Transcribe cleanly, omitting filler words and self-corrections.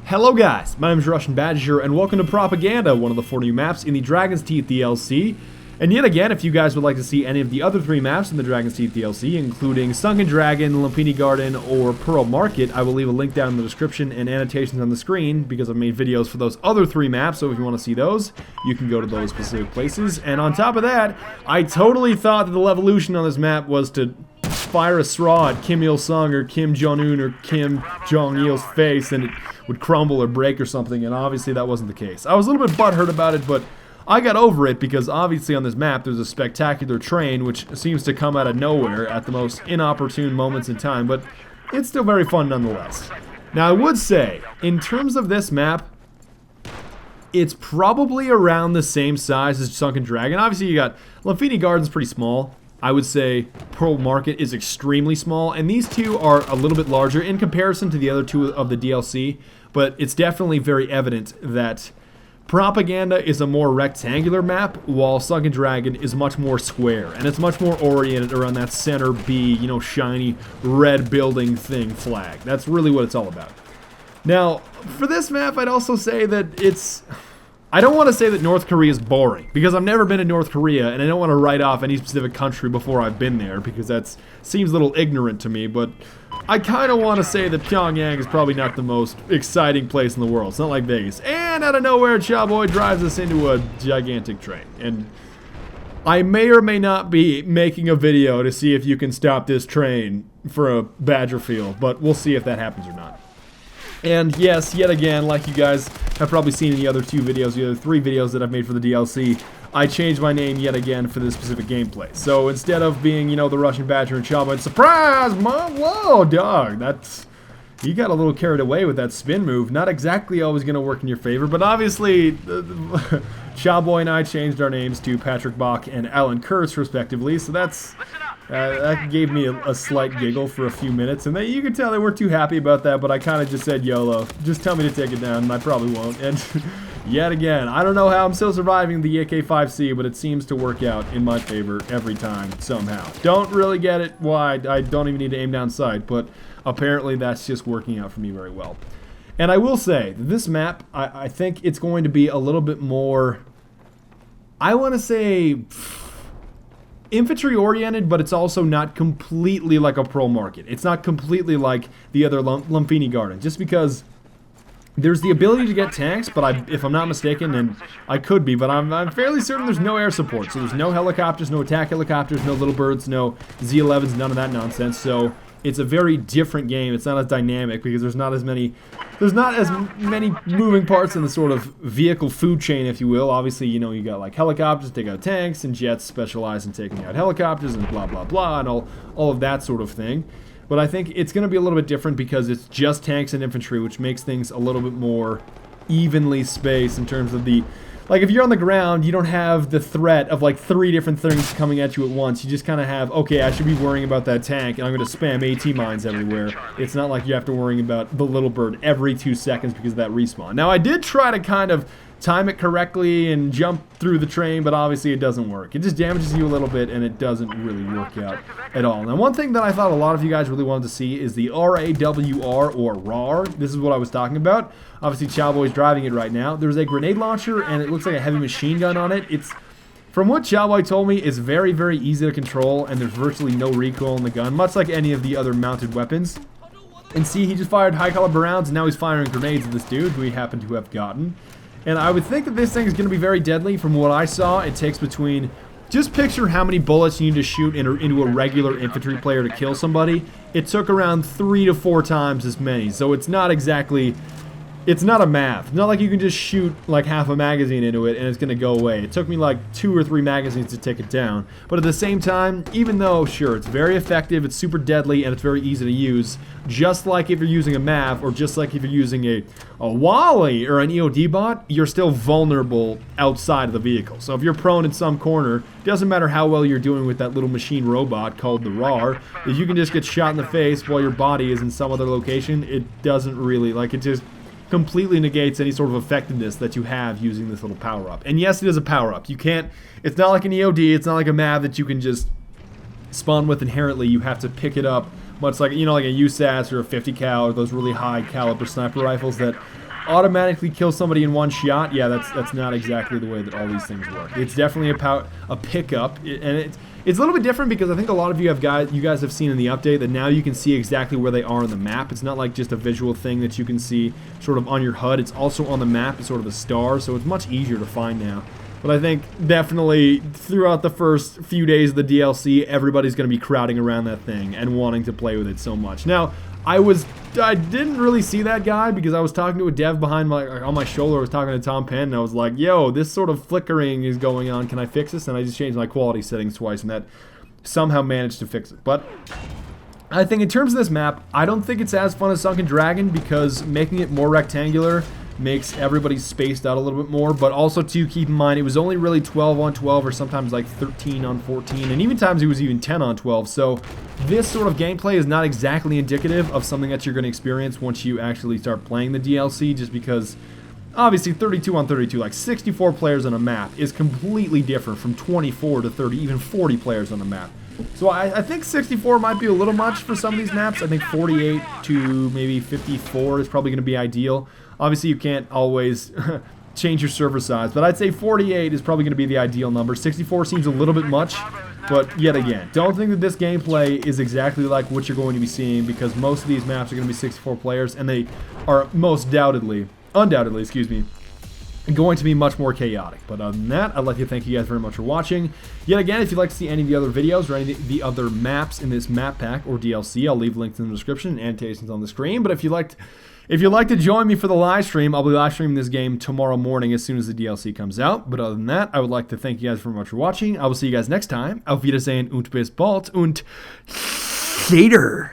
Hello guys, my name is TheRussianBadger and welcome to Propaganda, one of the 4 new maps in the Dragon's Teeth DLC. And yet again, if you guys would like to see any of the other 3 maps in the Dragon's Teeth DLC, including Sunken Dragon, Lumphini Garden, or Pearl Market, I will leave a link down in the description and annotations on the screen because I've made videos for those other 3 maps, so if you want to see those, you can go to those specific places. And on top of that, I totally thought that the Levolution on this map was to fire a straw at Kim Il-sung or Kim Jong-un or Kim Jong-il's face and it would crumble or break or something, and obviously that wasn't the case. I was a little bit butthurt about it, but I got over it because obviously on this map there's a spectacular train which seems to come out of nowhere at the most inopportune moments in time, but it's still very fun nonetheless. Now I would say, in terms of this map, it's probably around the same size as Sunken Dragon. Obviously you got Lumphini Garden's pretty small. I would say Pearl Market is extremely small, and these two are a little bit larger in comparison to the other 2 of the DLC, but it's definitely very evident that Propaganda is a more rectangular map, while Sunken Dragon is much more square, and it's much more oriented around that center B, you know, shiny red building thing flag. That's really what it's all about. Now, for this map, I'd also say that it's... I don't want to say that North Korea is boring, because I've never been to North Korea, and I don't want to write off any specific country before I've been there, because that seems a little ignorant to me, but I kind of want to say that Pyongyang is probably not the most exciting place in the world. It's not like Vegas. And out of nowhere, Chowboy drives us into a gigantic train, and I may or may not be making a video to see if you can stop this train for a Badger field, but we'll see if that happens or not. And yes, yet again, like you guys have probably seen in the other 2 videos, the other 3 videos that I've made for the DLC, I changed my name yet again for this specific gameplay. So instead of being, you know, the Russian Badger and Chowboy, surprise, mom, whoa, dog, that's... You got a little carried away with that spin move. Not exactly always going to work in your favor, but obviously, Chowboy and I changed our names to Patrick Bach and Alan Kurtz, respectively, so that's... that gave me a slight giggle for a few minutes, and you can tell they weren't too happy about that, but I kind of just said YOLO. Just tell me to take it down, and I probably won't. And yet again, I don't know how I'm still surviving the AK-5C, but it seems to work out in my favor every time, somehow. Don't really get it why. I don't even need to aim down sight, but apparently that's just working out for me very well. And I will say, that this map, I think it's going to be a little bit more, I want to say... infantry oriented, but it's also not completely like a Pearl Market. It's not completely like the other Lumphini Garden, just because there's the ability to get tanks, but if I'm not mistaken, and I could be, but I'm fairly certain there's no air support. So there's no helicopters, no attack helicopters, no little birds, no Z-11s, none of that nonsense. So it's a very different game. It's not as dynamic because there's not as many moving parts in the sort of vehicle food chain, if you will. Obviously, you know, you got like helicopters take out tanks, and jets specialize in taking out helicopters, and blah blah blah, and all of that sort of thing. But I think it's going to be a little bit different because it's just tanks and infantry, which makes things a little bit more evenly spaced in terms of the... Like, if you're on the ground, you don't have the threat of, like, 3 different things coming at you at once. You just kind of have, okay, I should be worrying about that tank, and I'm going to spam AT mines everywhere. It's not like you have to worry about the little bird every 2 seconds because of that respawn. Now, I did try to kind of time it correctly and jump through the train, but obviously it doesn't work. It just damages you a little bit, and it doesn't really work out at all. Now, one thing that I thought a lot of you guys really wanted to see is the RAWR, or RAR. This is what I was talking about. Obviously, Chowboy's driving it right now. There's a grenade launcher, and it looks like a heavy machine gun on it. It's, from what Chowboy told me, it's very, very easy to control, and there's virtually no recoil in the gun, much like any of the other mounted weapons. And see, he just fired high-caliber rounds, and now he's firing grenades at this dude, who he happened to have gotten. And I would think that this thing is going to be very deadly. From what I saw, it takes between... Just picture how many bullets you need to shoot into a regular infantry player to kill somebody. It took around 3 to 4 times as many, so it's not exactly... It's not a math. It's not like you can just shoot like half a magazine into it and it's going to go away. It took me like 2 or 3 magazines to take it down. But at the same time, even though, sure, it's very effective, it's super deadly, and it's very easy to use, just like if you're using a MAV or just like if you're using a Wally or an EOD bot, you're still vulnerable outside of the vehicle. So if you're prone in some corner, it doesn't matter how well you're doing with that little machine robot called the RAR, if you can just get shot in the face while your body is in some other location, it doesn't really, like, it just completely negates any sort of effectiveness that you have using this little power-up. And yes, it is a power-up. You can't, it's not like an EOD, it's not like a MAV that you can just spawn with inherently. You have to pick it up, much like, you know, like a USAS or a 50 cal or those really high caliber sniper rifles that automatically kill somebody in one shot. Yeah, that's not exactly the way that all these things work. It's definitely about a pickup, and it's a little bit different because I think a lot of you guys have seen in the update that now you can see exactly where they are on the map. It's not like just a visual thing that you can see sort of on your HUD. It's also on the map. It's sort of a star, so it's much easier to find now. But I think definitely throughout the first few days of the DLC, everybody's going to be crowding around that thing and wanting to play with it so much. Now, I didn't really see that guy because I was talking to a dev behind on my shoulder. I was talking to Tom Penn, and I was like, yo, this sort of flickering is going on. Can I fix this? And I just changed my quality settings twice, and that somehow managed to fix it. But I think in terms of this map, I don't think it's as fun as Sunken Dragon because making it more rectangular makes everybody spaced out a little bit more, but also to keep in mind it was only really 12 on 12 or sometimes like 13 on 14, and even times it was even 10 on 12, so this sort of gameplay is not exactly indicative of something that you're going to experience once you actually start playing the DLC, just because obviously 32 on 32, like 64 players on a map is completely different from 24 to 30, even 40 players on a map. So I think 64 might be a little much for some of these maps. I think 48 to maybe 54 is probably going to be ideal. Obviously, you can't always change your server size, but I'd say 48 is probably going to be the ideal number. 64 seems a little bit much, but yet again, don't think that this gameplay is exactly like what you're going to be seeing because most of these maps are going to be 64 players, and they are undoubtedly, excuse me, going to be much more chaotic. But other than that, I'd like to thank you guys very much for watching. Yet again, if you'd like to see any of the other videos or any of the other maps in this map pack or DLC, I'll leave links in the description and annotations on the screen. But if you'd like to join me for the live stream, I'll be live streaming this game tomorrow morning as soon as the DLC comes out. But other than that, I would like to thank you guys very much for watching. I will see you guys next time. Auf Wiedersehen und bis bald und later.